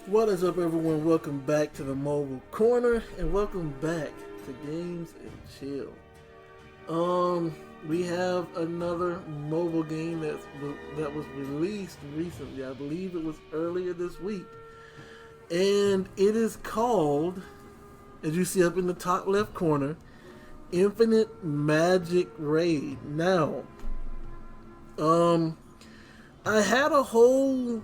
What is up, everyone? Welcome back to the Mobile Corner, and welcome back to Games and Chill. We have another mobile game that was released recently. I believe it was earlier this week, and it is called, as you see up in the top left corner, Infinite Magicraid. Now, I had a whole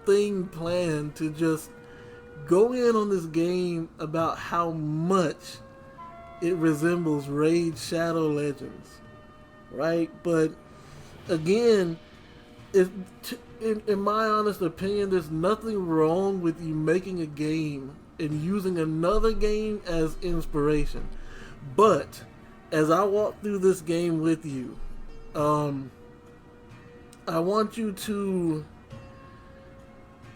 thing planned to just go in on this game about how much it resembles Raid Shadow Legends, right? But again, in my honest opinion, there's nothing wrong with you making a game and using another game as inspiration. But as I walk through this game with you, I want you to,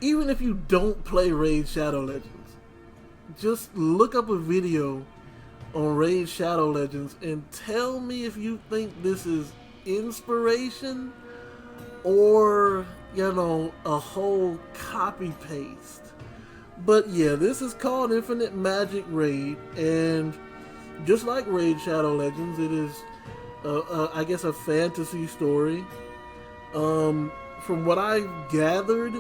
even if you don't play Raid Shadow Legends, just look up a video on Raid Shadow Legends and tell me if you think this is inspiration or, you know, a whole copy paste. But yeah, this is called Infinite Magicraid, and just like Raid Shadow Legends, it is, I guess, a fantasy story. From what I've gathered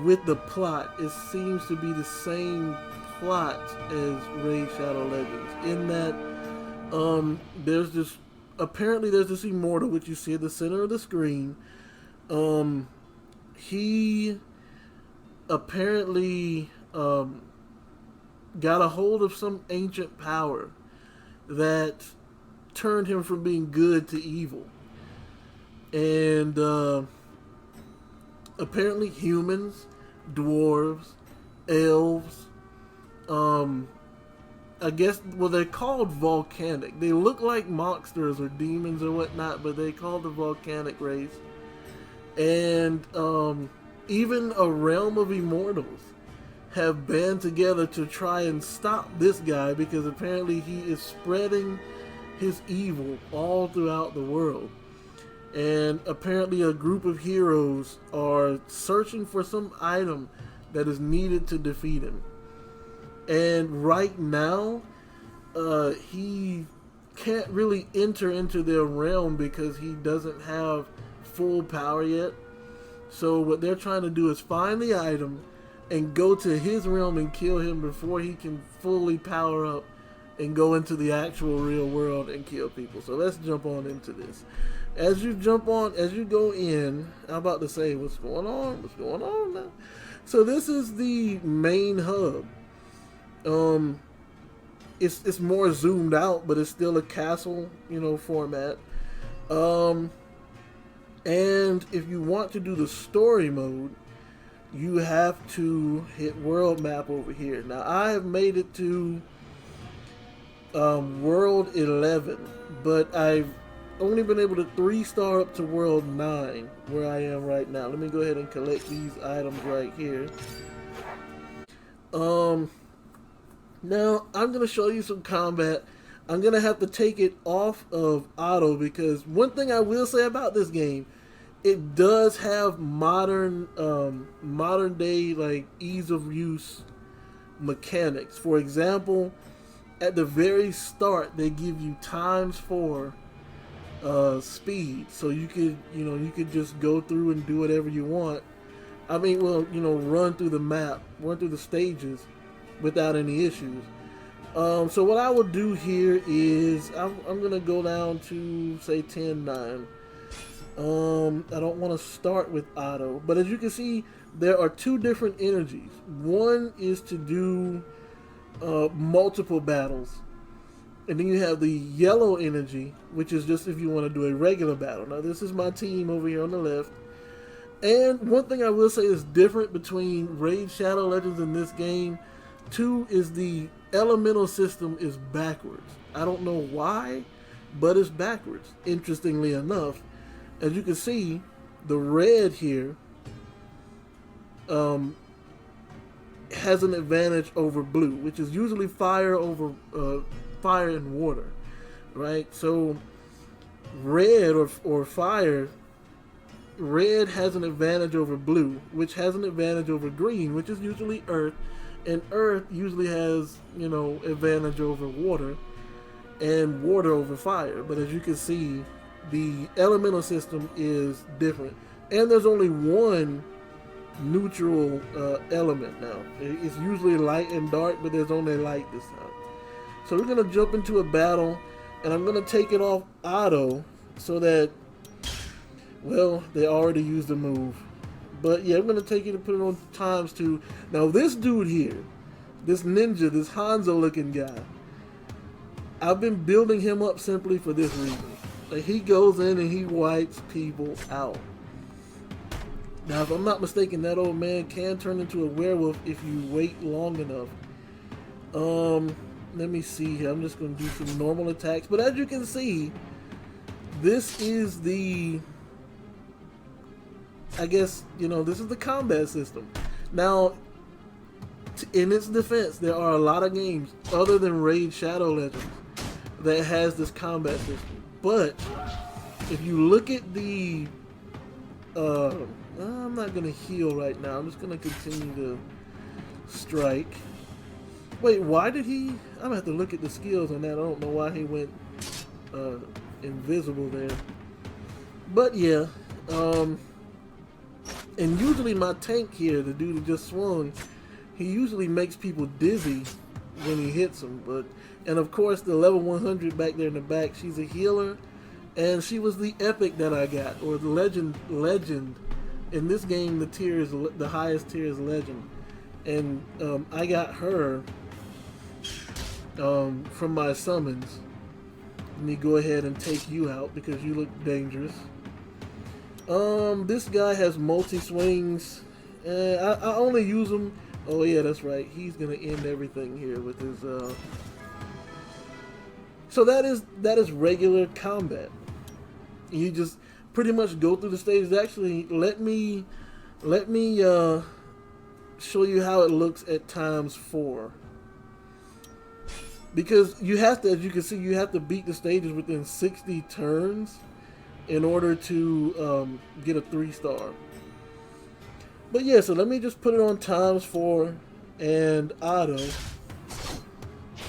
with the plot, it seems to be the same plot as Raid Shadow Legends, in that there's this immortal, which you see at the center of the screen. He apparently got a hold of some ancient power that turned him from being good to evil, and apparently humans, dwarves, elves, I guess, well, they're called volcanic. They look like monsters or demons or whatnot, but they call the volcanic race. And even a realm of immortals have band together to try and stop this guy, because apparently he is spreading his evil all throughout the world. And apparently a group of heroes are searching for some item that is needed to defeat him. And right now, he can't really enter into their realm because he doesn't have full power yet. So what they're trying to do is find the item and go to his realm and kill him before he can fully power up and go into the actual real world and kill people. So let's jump on into this. As you go in, I'm about to say what's going on now. So this is the main hub. It's more zoomed out, but it's still a castle, format. And if you want to do the story mode, you have to hit world map over here. Now I have made it to world 11, but I've only been able to 3-star up to world 9 where I am right now. Let me go ahead and collect these items right here. Now I'm going to show you some combat. I'm going to have to take it off of auto, because one thing I will say about this game, it does have modern day, like, ease of use mechanics. For example, at the very start they give you ×4 speed, so you could just go through and do whatever you want. I mean, well, run through the map, run through the stages without any issues. So what I will do here is I'm gonna go down to, say, 10-9. I don't want to start with auto, but as you can see, there are two different energies. One is to do multiple battles, and then you have the yellow energy, which is just if you want to do a regular battle. Now this is my team over here on the left, And one thing I will say is different between Raid Shadow Legends and this game, too, is the elemental system is backwards. I don't know why, but it's backwards. Interestingly enough, as you can see, the red here has an advantage over blue, which is usually fire over fire and water, right? So red or fire, red has an advantage over blue, which has an advantage over green, which is usually earth, and earth usually has, you know, advantage over water, and water over fire. But as you can see, the elemental system is different, and there's only one neutral element now. It's usually light and dark, but there's only light this time. So we're gonna jump into a battle, and I'm gonna take it off auto so that, well, they already used the move. But yeah, I'm going to take it and put it on ×2. Now this dude here, this ninja, this Hanzo looking guy, I've been building him up simply for this reason. Like, he goes in and he wipes people out. Now if I'm not mistaken, that old man can turn into a werewolf if you wait long enough. Let me see here. I'm just going to do some normal attacks. But as you can see, this is the, I guess, you know, this is the combat system. Now, in its defense, there are a lot of games other than Raid Shadow Legends that has this combat system. But if you look at the, I'm not going to heal right now. I'm just going to continue to strike. Wait, why did he? I'm going to have to look at the skills on that. I don't know why he went invisible there. But yeah, and usually my tank here, the dude who just swung, he usually makes people dizzy when he hits them. But, and of course the level 100 back there in the back, she's a healer, and she was the epic that I got, or the legend. In this game, the tier is the highest tier is legend, and I got her from my summons. Let me go ahead and take you out because you look dangerous. This guy has multi-swings. I only use him. Oh yeah, that's right. He's gonna end everything here with his. So that is regular combat. You just pretty much go through the stages. Actually, let me show you how it looks at ×4. Because you have to, as you can see, you have to beat the stages within 60 turns in order to get a 3-star. But yeah, so let me just put it on ×4 and auto.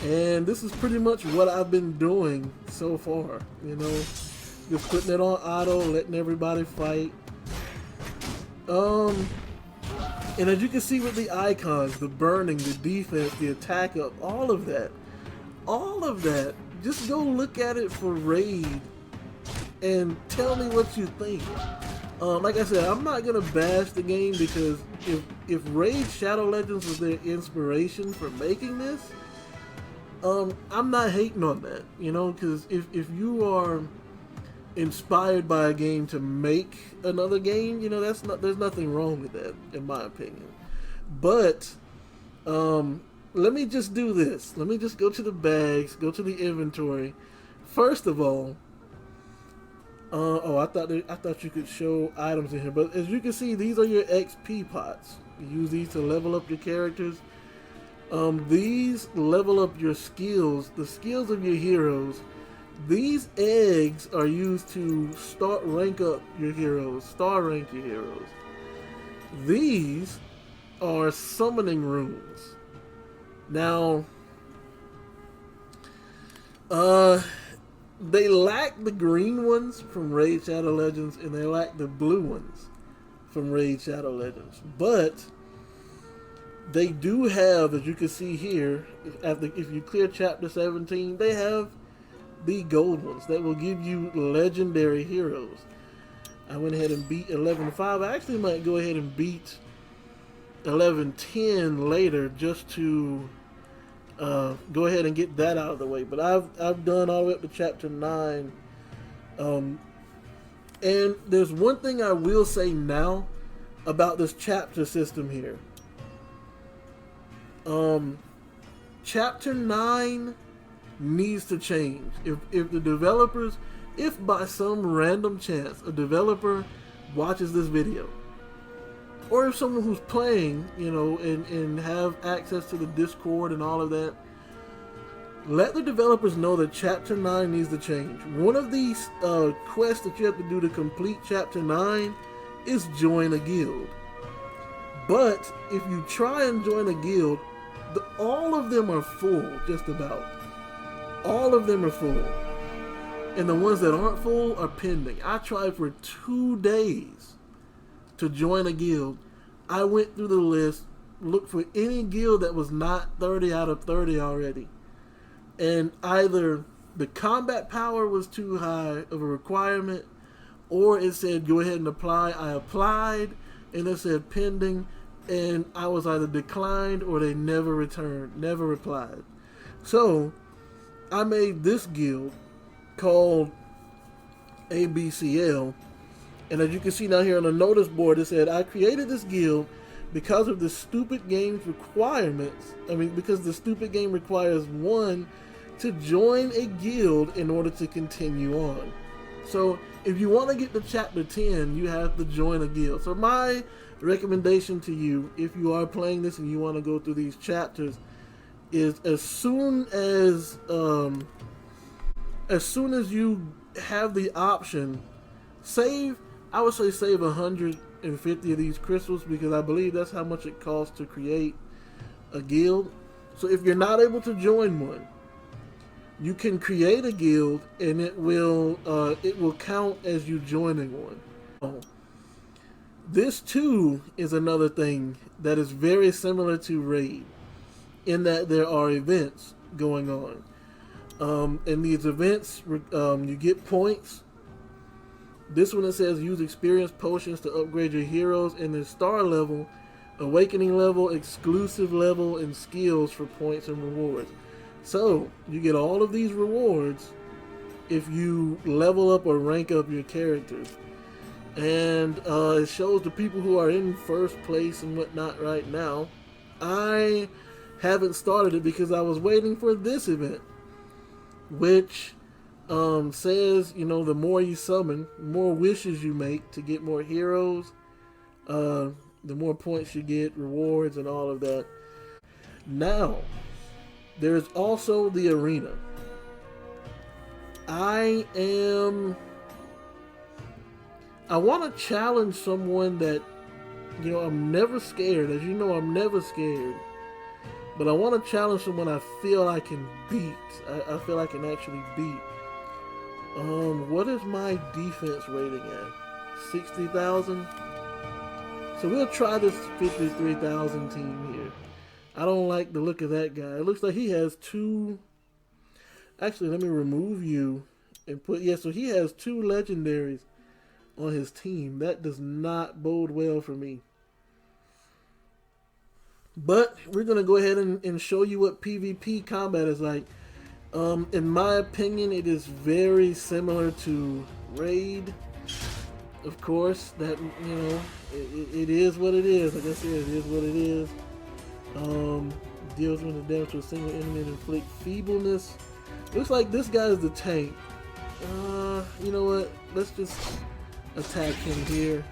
And this is pretty much what I've been doing so far, you know. Just putting it on auto, letting everybody fight. And as you can see with the icons, the burning, the defense, the attack up, all of that, just go look at it for Raid and tell me what you think. Like I said, I'm not gonna bash the game because if Raid Shadow Legends was their inspiration for making this, I'm not hating on that, you know, because if you are inspired by a game to make another game, you know, there's nothing wrong with that, in my opinion. But let me just do this. Let me just go to the bags, go to the inventory. First of all, I thought you could show items in here, but as you can see, these are your XP pots. You use these to level up your characters. These level up your skills, the skills of your heroes. These eggs are used to rank up your heroes, star rank your heroes. These are summoning runes. Now, they lack the green ones from Raid Shadow Legends, and they lack the blue ones from Raid Shadow Legends. But they do have, as you can see here, if you clear Chapter 17, they have the gold ones that will give you legendary heroes. I went ahead and beat 11.5. I actually might go ahead and beat 11.10 later just to go ahead and get that out of the way. But I've done all the way up to Chapter 9. And there's one thing I will say now. about this chapter system here. Chapter 9 needs to change. If the developers, if by some random chance a developer watches this video, or if someone who's playing, you know, and have access to the Discord and all of that, let the developers know that Chapter 9 needs to change. One of these quests that you have to do to complete Chapter 9 is join a guild. But if you try and join a guild, all of them are full, just about. All of them are full. And the ones that aren't full are pending. I tried for 2 days to join a guild. I went through the list, looked for any guild that was not 30 out of 30 already. And either the combat power was too high of a requirement, or it said go ahead and apply. I applied, and it said pending, and I was either declined or they never returned, never replied. So I made this guild called ABCL, and as you can see down here on the notice board, it said I created this guild because of the stupid game's requirements. Because the stupid game requires one to join a guild in order to continue on. So if you want to get to chapter 10, you have to join a guild. So my recommendation to you, if you are playing this and you want to go through these chapters, is as soon as you have the option, save. I would say save 150 of these crystals, because I believe that's how much it costs to create a guild. So if you're not able to join one, you can create a guild, and it will count as you joining one. This too is another thing that is very similar to Raid, in that there are events going on. In these events, you get points. This one, it says use experience potions to upgrade your heroes in their star level, awakening level, exclusive level, and skills for points and rewards. So you get all of these rewards if you level up or rank up your characters. And it shows the people who are in first place and whatnot right now. I haven't started it because I was waiting for this event, which says, you know, the more you summon, the more wishes you make to get more heroes, the more points you get, rewards, and all of that. Now, there's also the arena. I want to challenge someone that, you know, I'm never scared. As you know, I'm never scared. But I want to challenge someone I feel I can beat. I feel I can actually beat. What is my defense rating at? 60,000? So we'll try this 53,000 team here. I don't like the look of that guy. It looks like he has two... Actually, let me remove you and put... Yeah, so he has 2 legendaries on his team. That does not bode well for me. But we're going to go ahead and show you what PvP combat is like. In my opinion, it is very similar to Raid. Of course, that, you know, it is what it is. Like I said, it is what it is. Deals with the damage to a single enemy and inflict feebleness. Looks like this guy is the tank. You know what? Let's just attack him here.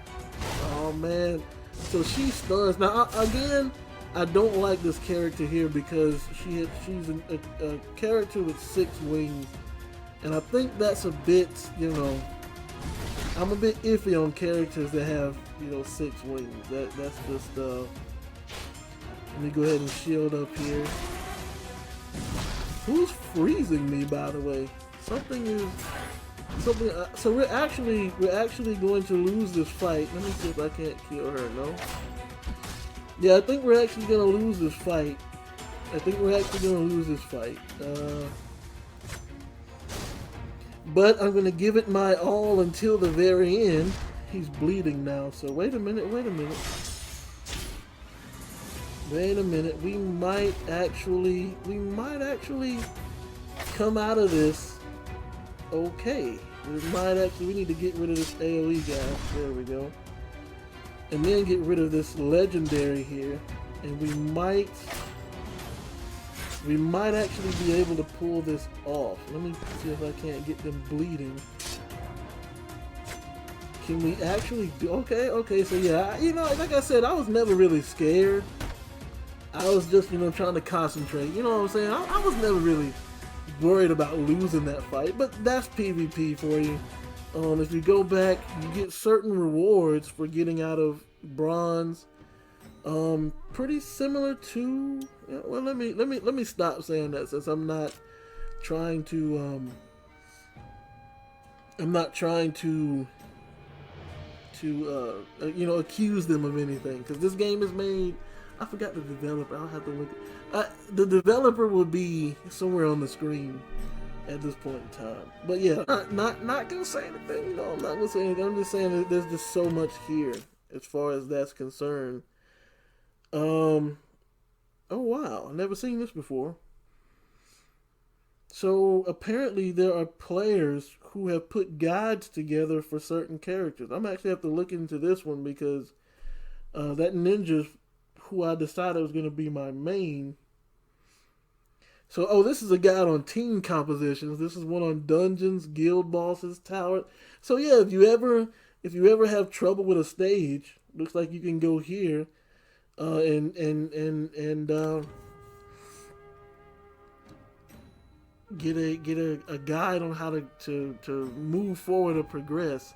Oh man. So she stuns. Now again, I don't like this character here because she's a character with 6 wings, and I think that's a bit, you know, I'm a bit iffy on characters that have, you know, 6 wings. That's just let me go ahead and shield up here. Who's freezing me, by the way? Something. So we're actually going to lose this fight. Let me see if I can't kill her. No. Yeah, I think we're actually gonna lose this fight. But I'm gonna give it my all until the very end. He's bleeding now. So wait a minute. We might actually come out of this. Okay. We need to get rid of this AoE guy. There we go. and then get rid of this legendary here, and we might actually be able to pull this off. Let me see if I can't get them bleeding. Can we actually do? Okay, so yeah, you know, like I said, I was never really scared. I was just, you know, trying to concentrate. You know what I'm saying? I was never really worried about losing that fight, but that's PvP for you. If you go back, you get certain rewards for getting out of bronze. Pretty similar to. Well, let me stop saying that, since I'm not trying to. I'm not trying to you know, accuse them of anything, because this game is made. I forgot the developer. I'll have to look. The developer will be somewhere on the screen at this point in time. But yeah, not gonna say anything. You know, I'm not gonna say anything. I'm just saying that there's just so much here as far as that's concerned. Oh wow, I've never seen this before. So apparently there are players who have put guides together for certain characters. I'm actually have to look into this one, because that ninja who I decided was going to be my main. So, oh, this is a guide on team compositions. This is one on dungeons, guild bosses, tower. So yeah, if you ever have trouble with a stage, looks like you can go here and get a guide on how to move forward or progress.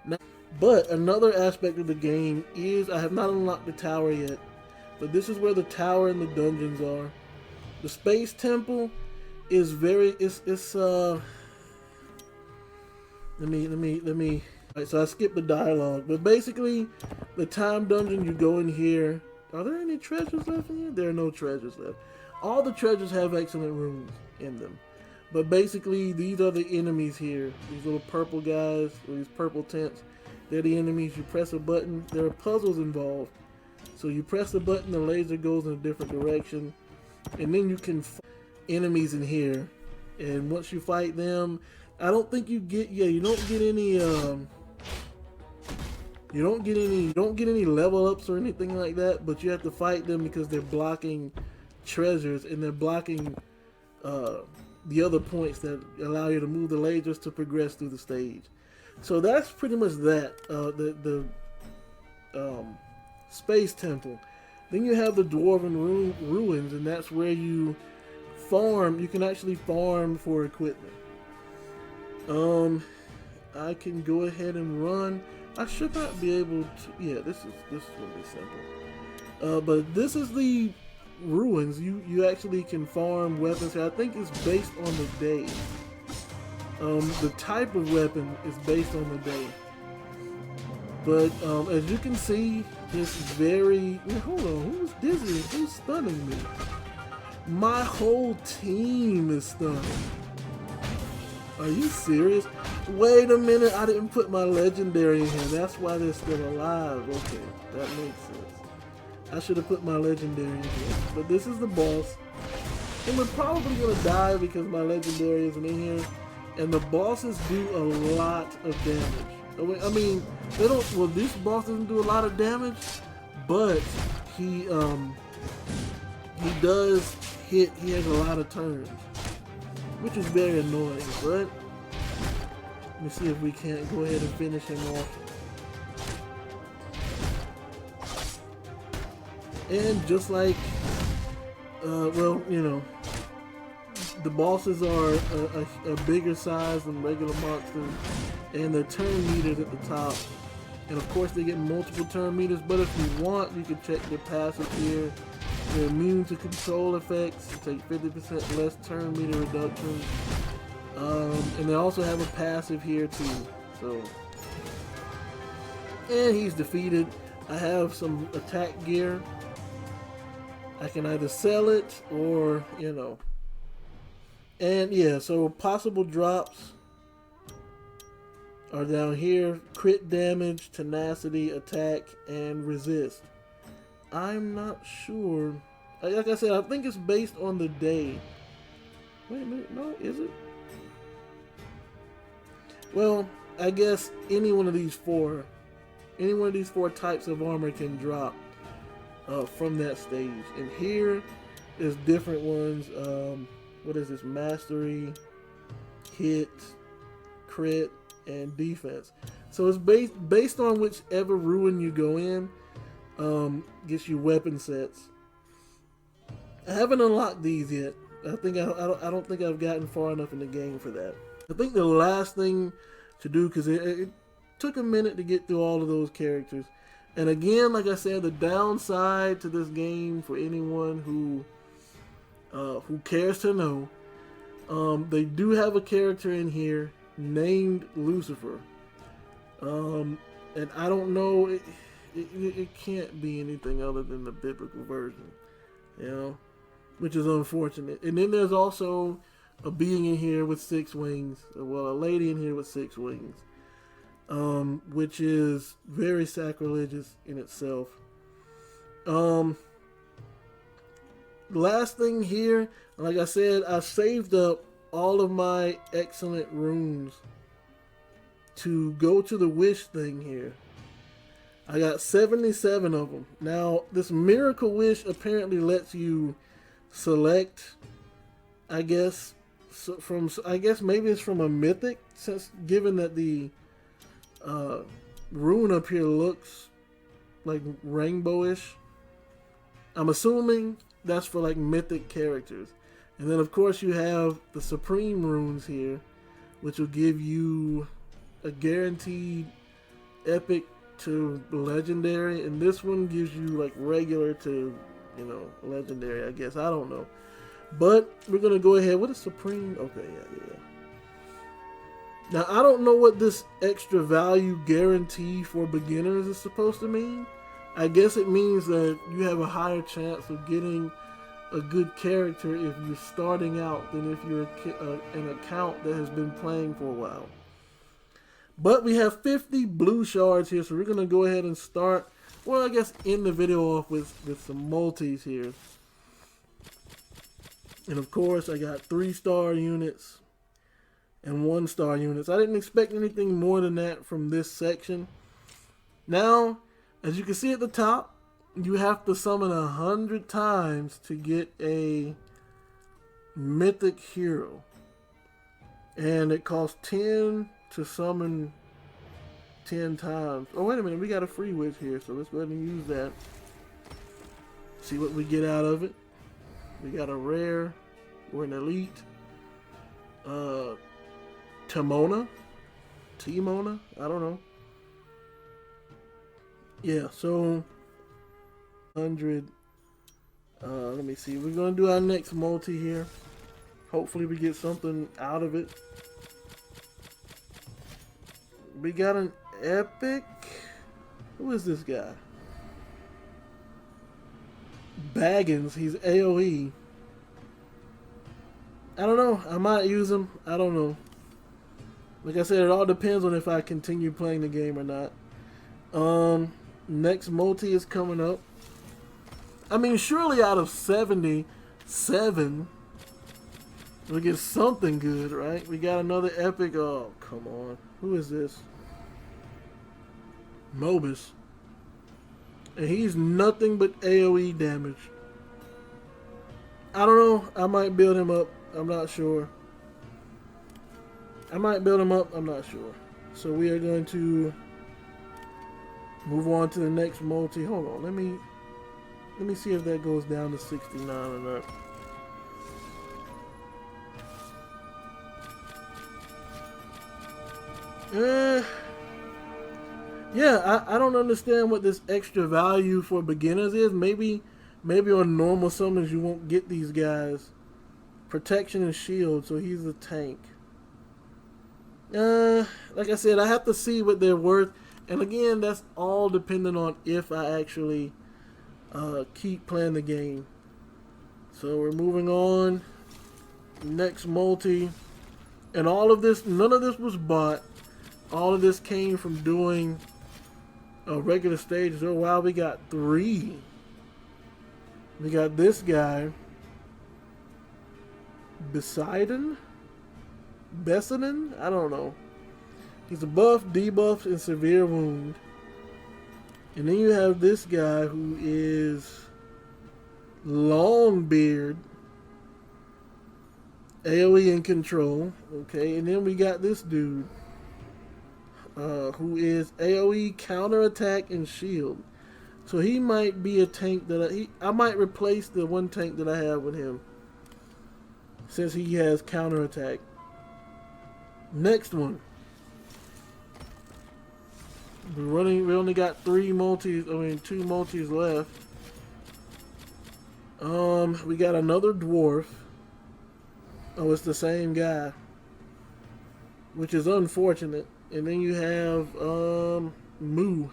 Now, but another aspect of the game is, I have not unlocked the tower yet, but this is where the tower and the dungeons are. The space temple is very let me. Alright, so I skipped the dialogue, but basically, the time dungeon, you go in here. Are there any treasures left in here? There are no treasures left. All the treasures have excellent runes in them. But basically, these are the enemies here. These little purple guys, or these purple tents. They're the enemies. You press a button. There are puzzles involved. So you press the button, the laser goes in a different direction. And then you can fight enemies in here. And once you fight them, I don't think you get, you don't get any, you don't get any level ups or anything like that, but you have to fight them because they're blocking treasures, and they're blocking the other points that allow you to move the lasers to progress through the stage. So that's pretty much that. The space temple. Then you have the Dwarven Ruins, and that's where you farm. You can actually farm for equipment. I can go ahead and run. I should not be able to. Yeah, this is gonna be simple. But this is the ruins. You actually can farm weapons here. I think it's based on the day. The type of weapon is based on the day. But as you can see, this is very. Hold on, who's dizzy? Who's stunning me? My whole team is stunned. Are you serious? Wait a minute, I didn't put my legendary in here. That's why they're still alive. Okay, that makes sense. I should have put my legendary in here. But this is the boss. And we're probably going to die because my legendary isn't in here. And the bosses do a lot of damage. I mean, they don't. Well, this boss doesn't do a lot of damage, but he does hit. He has a lot of turns, which is very annoying. But let me see if we can't go ahead and finish him off. And just like, well, you know, the bosses are a bigger size than regular monsters, and the turn meters at the top. And of course they get multiple turn meters, but if you want, you can check their passive here. They're immune to control effects, take 50% less turn meter reduction. And they also have a passive here too. So, and he's defeated. I have some attack gear. I can either sell it or, you know. And yeah, so possible drops are down here. Crit damage, tenacity, attack, and resist. I'm not sure. Like I said, I think it's based on the day. Wait a minute, no, is it? Well, I guess any one of these four any one of these 4 types of armor can drop from that stage. And here is different ones. What is this? Mastery, hit, crit, and defense. So it's based on whichever ruin you go in. Gets you weapon sets. I haven't unlocked these yet. I don't think I've gotten far enough in the game for that. I think the last thing to do, because it took a minute to get through all of those characters. And again, like I said, the downside to this game for anyone who cares to know, they do have a character in here named Lucifer. And I don't know, it can't be anything other than the biblical version, you know, which is unfortunate. And then there's also a being in here with 6 wings, well, a lady in here with 6 wings, which is very sacrilegious in itself. Last thing here, like I said, I saved up all of my excellent runes to go to the wish thing here. I got 77 of them. Now, this miracle wish apparently lets you select, I guess, I guess maybe it's from a mythic, since given that the rune up here looks like rainbowish. I'm assuming that's for like mythic characters. And then of course you have the supreme runes here, which will give you a guaranteed epic to legendary, and this one gives you like regular to, you know, legendary, I guess. I don't know. But we're gonna go ahead. What is supreme? Okay, yeah. Now I don't know what this extra value guarantee for beginners is supposed to mean. I guess it means that you have a higher chance of getting a good character if you're starting out than if you're an account that has been playing for a while. But we have 50 blue shards here, so we're going to go ahead and start, well, I guess end the video off with some multis here. And of course, I got 3-star units and 1-star units. I didn't expect anything more than that from this section. Now, as you can see at the top, you have to summon 100 times to get a mythic hero. And it costs 10 to summon 10 times. Oh, wait a minute, we got a free wish here, so let's go ahead and use that. See what we get out of it. We got a rare or an elite. Timona? I don't know. Yeah, so 100. Let me see. We're gonna do our next multi here. Hopefully we get something out of it. We got an epic. Who is this guy? Baggins. He's AoE. I don't know. I might use him. I don't know. Like I said, it all depends on if I continue playing the game or not. Next multi is coming up. I mean, surely out of 77, we'll get something good, right? We got another epic. Oh, come on. Who is this? Mobus. And he's nothing but AoE damage. I don't know. I might build him up. I'm not sure. I might build him up. I'm not sure. So we are going to move on to the next multi. Hold on. Let me see if that goes down to 69 or not. Yeah, I don't understand what this extra value for beginners is. Maybe on normal summons you won't get these guys. Protection and shield, so he's a tank. Like I said, I have to see what they're worth. And again, that's all dependent on if I actually keep playing the game. So we're moving on. Next multi. And all of this, none of this was bought. All of this came from doing regular stages. Oh wow, we got 3. We got this guy. Besides, I don't know. He's a buff, debuff, and severe wound. And then you have this guy who is Longbeard, AoE and control. Okay, and then we got this dude who is AoE, counterattack, and shield. So he might be a tank that I might replace the one tank that I have with him, since he has counterattack. Next one. We only got two multis left. We got another dwarf. Oh, it's the same guy, which is unfortunate. And then you have Moo,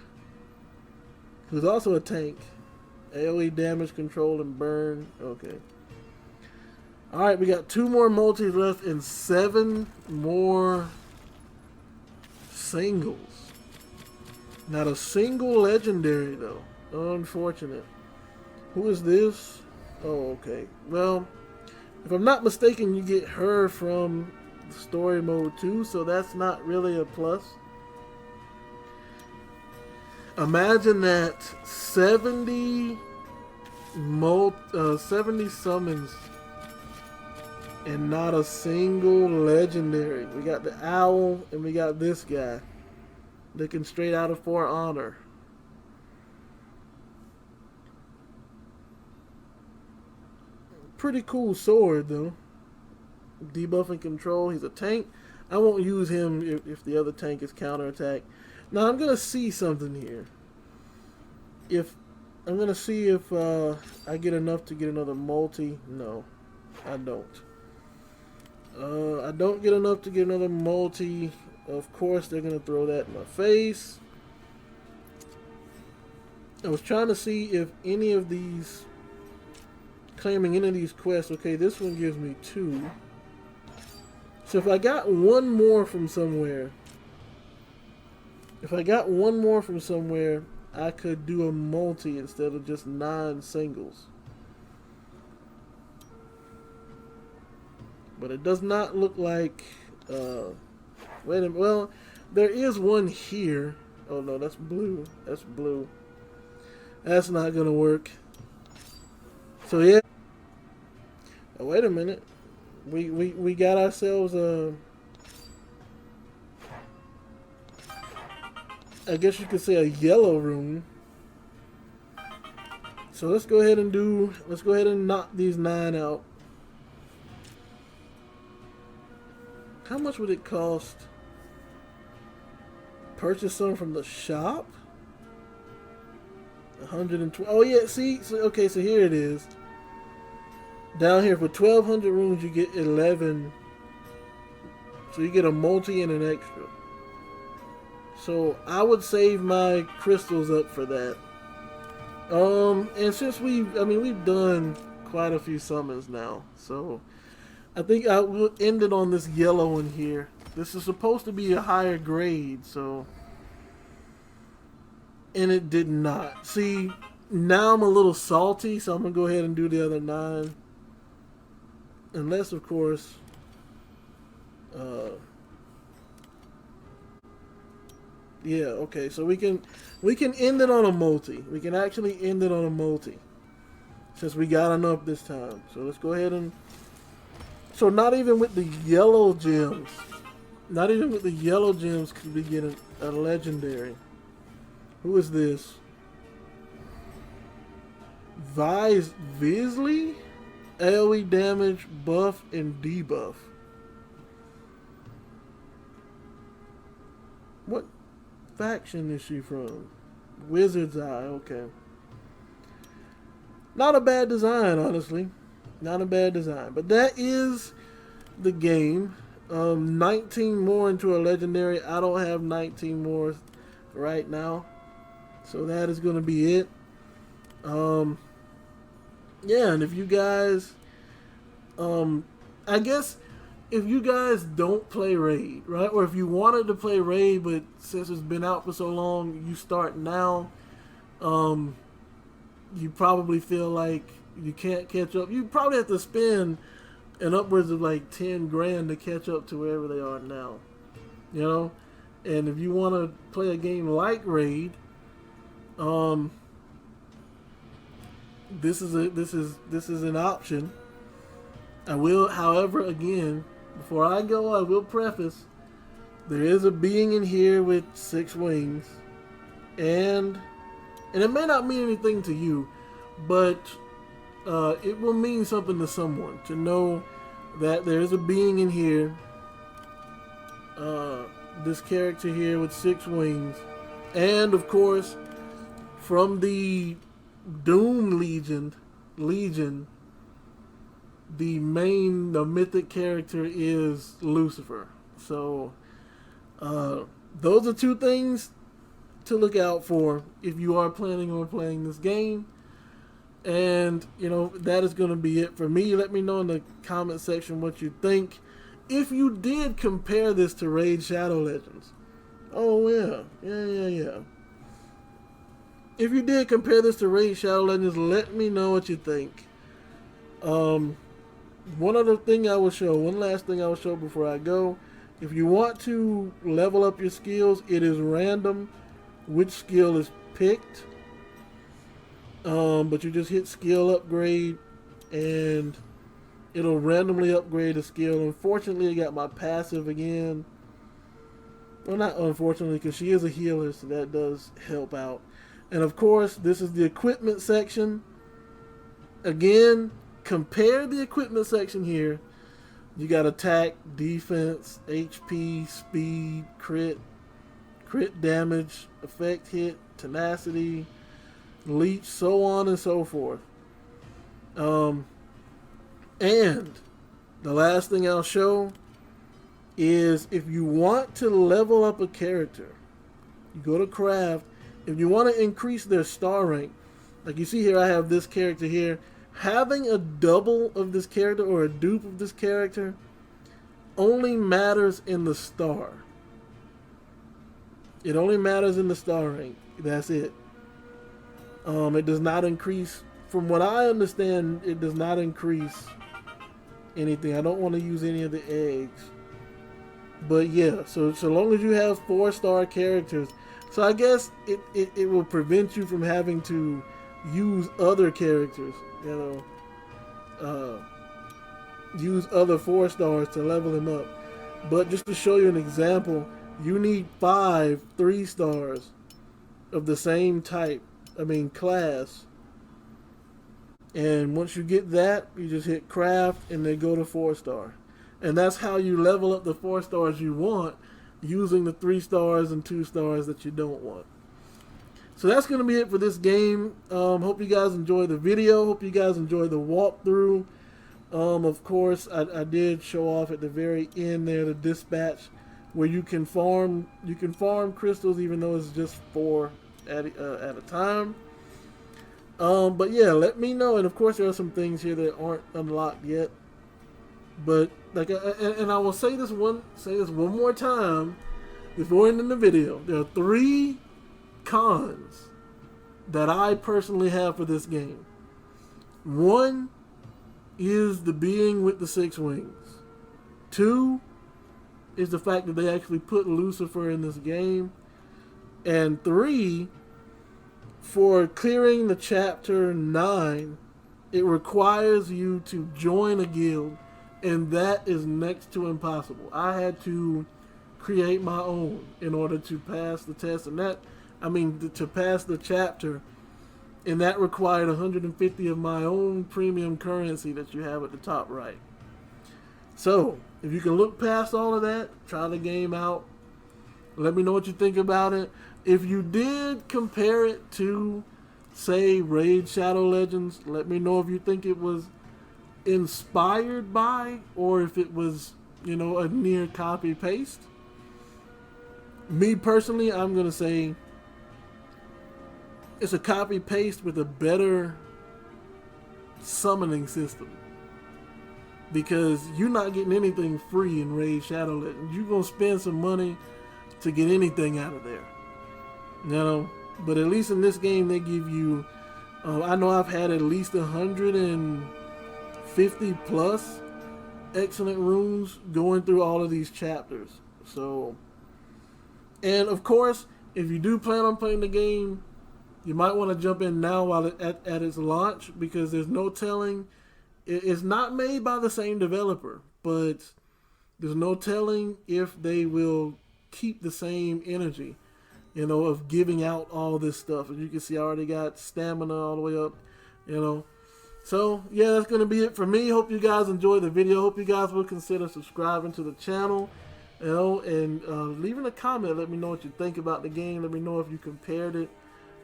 who's also a tank. AoE damage, control, and burn. Okay. Alright, we got 2 more multis left and 7 more singles. Not a single legendary, though. Unfortunate. Who is this? Oh, okay. Well, if I'm not mistaken, you get her from story mode too, so that's not really a plus. Imagine that 70 summons and not a single legendary. We got the owl and we got this guy looking straight out of For Honor. Pretty cool sword though. Debuff and control. He's a tank. I won't use him if the other tank is counterattack. Now I'm gonna see something here. I'm gonna see if I get enough to get another multi. No, I don't. I don't get enough to get another multi. Of course, they're gonna throw that in my face. I was trying to see if any of these, claiming any of these quests. Okay, this one gives me 2. So if I got one more from somewhere, I could do a multi instead of just 9 singles. But it does not look like, wait a minute, well, there is one here. Oh no, that's blue. That's blue. That's not gonna work. So yeah. Oh, wait a minute. We got ourselves a, I guess you could say, a yellow room. So let's go ahead and knock these 9 out. How much would it cost? Purchase some from the shop? 120. Oh yeah, see? So, okay, so here it is. Down here, for 1,200 rooms, you get 11. So you get a multi and an extra. So I would save my crystals up for that. And since we've done quite a few summons now, so I think I will end it on this yellow one here. This is supposed to be a higher grade, so, and it did not. See, now I'm a little salty, so I'm gonna go ahead and do the other 9. Unless, of course, yeah, okay, so we can end it on a multi. We can actually end it on a multi, since we got enough this time. So let's go ahead and, so not even with the yellow gems, could we get a legendary. Who is this? Visley? AoE damage, buff, and debuff. What faction is she from? Wizard's Eye, okay. Not a bad design, honestly. Not a bad design. But that is the game. 19 more into a legendary. I don't have 19 more right now. So that is going to be it. Yeah, and if you guys, I guess if you guys don't play Raid, right, or if you wanted to play Raid, but since it's been out for so long, you start now, you probably feel like you can't catch up. You probably have to spend an upwards of like 10 grand to catch up to wherever they are now, you know. And if you want to play a game like Raid, Um, this is an option. I will, however, again, before I go, I will preface: there is a being in here with 6 wings, and it may not mean anything to you, but it will mean something to someone to know that there is a being in here. This character here with 6 wings, and of course, from the Doom Legion, the mythic character is Lucifer. So, those are 2 things to look out for if you are planning on playing this game. And, that is going to be it for me. Let me know in the comment section what you think. If you did compare this to Raid Shadow Legends. Oh, yeah. If you did compare this to Raid Shadow Legends, let me know what you think. One last thing I will show before I go. If you want to level up your skills, it is random which skill is picked. But you just hit skill upgrade and it'll randomly upgrade a skill. Unfortunately, I got my passive again. Well, not unfortunately, because she is a healer, so that does help out. And of course, this is the equipment section. Again, compare the equipment section here. You got attack, defense, HP, speed, crit damage, effect hit, tenacity, leech, so on and so forth. And the last thing I'll show is if you want to level up a character, you go to craft. If you want to increase their star rank, like you see here, I have this character here. Having a double of this character or a dupe of this character only matters in the star. It only matters in the star rank. That's it. It does not increase. From what I understand, it does not increase anything. I don't want to use any of the eggs. But yeah, so long as you have 4-star characters, so I guess it will prevent you from having to use other characters, use other 4-stars to level them up. But just to show you an example, you need 5 3-stars of the same class. And once you get that, you just hit craft and then go to 4-star. And that's how you level up the 4-stars you want, using the 3-stars and 2-stars that you don't want. So that's going to be it for this game. Hope you guys enjoyed the video. Hope you guys enjoyed the walkthrough. Of course, I did show off at the very end there the dispatch, where you can farm crystals, even though it's just 4 at a time. But yeah, let me know. And of course, there are some things here that aren't unlocked yet. But and I will say this one more time before ending the video. There are 3 cons that I personally have for this game. 1 is the being with the 6 wings. 2 is the fact that they actually put Lucifer in this game. And 3, for clearing the chapter 9, it requires you to join a guild, and that is next to impossible. I had to create my own in order to pass the test, and to pass the chapter, and that required 150 of my own premium currency that you have at the top right. So, if you can look past all of that, try the game out. Let me know what you think about it. If you did compare it to, say, Raid Shadow Legends, let me know if you think it was inspired by, or if it was, a near copy paste. Me personally, I'm going to say it's a copy paste with a better summoning system. Because you're not getting anything free in Raid Shadow Legends. You're going to spend some money to get anything out of there. But at least in this game, they give you, I know I've had at least 150 plus excellent runes going through all of these chapters. So, and of course, if you do plan on playing the game, You might want to jump in now while at its launch, because there's no telling. It's not made by the same developer, but there's no telling if they will keep the same energy, of giving out all this stuff. As you can see, I already got stamina all the way up, So, yeah, that's going to be it for me. Hope you guys enjoyed the video. Hope you guys will consider subscribing to the channel, and leaving a comment. Let me know what you think about the game. Let me know if you compared it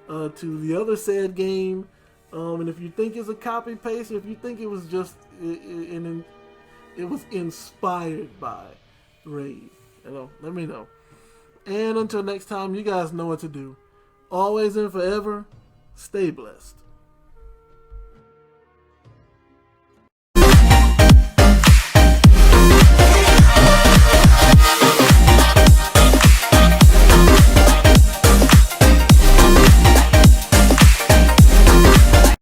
to the other said game. And if you think it's a copy paste, or if you think it was just it was inspired by Raid, let me know. And until next time, you guys know what to do. Always and forever, stay blessed.